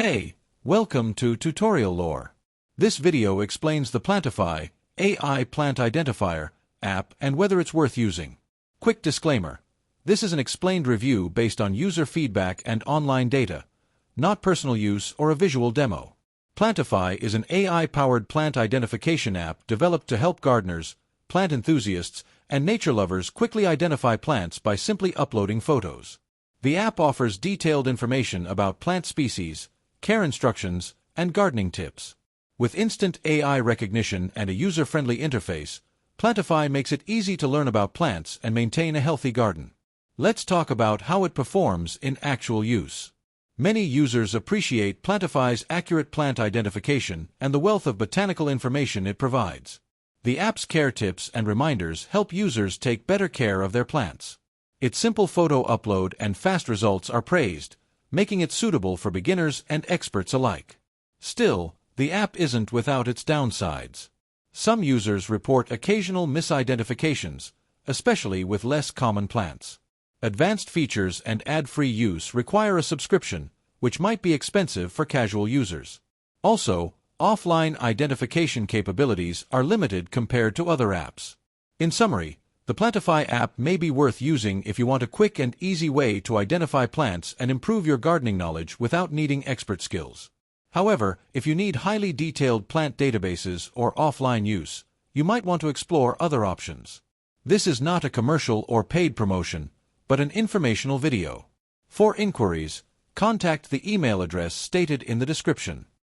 Hey, welcome to Tutorial Lore. This video explains the Plantify AI plant identifier app and whether it's worth using. Quick disclaimer. This is an explained review based on user feedback and online data, not personal use or a visual demo. Plantify is an AI-powered plant identification app developed to help gardeners, plant enthusiasts, and nature lovers quickly identify plants by simply uploading photos. The app offers detailed information about plant species, care instructions, and gardening tips. With instant AI recognition and a user-friendly interface, Plantify makes it easy to learn about plants and maintain a healthy garden. Let's talk about how it performs in actual use. Many users appreciate Plantify's accurate plant identification and the wealth of botanical information it provides. The app's care tips and reminders help users take better care of their plants. Its simple photo upload and fast results are praised, making it suitable for beginners and experts alike. Still, the app isn't without its downsides. Some users report occasional misidentifications, especially with less common plants. Advanced features and ad-free use require a subscription, which might be expensive for casual users. Also, offline identification capabilities are limited compared to other apps. In summary, the Plantify app may be worth using if you want a quick and easy way to identify plants and improve your gardening knowledge without needing expert skills. However, if you need highly detailed plant databases or offline use, you might want to explore other options. This is not a commercial or paid promotion, but an informational video. For inquiries, contact the email address stated in the description.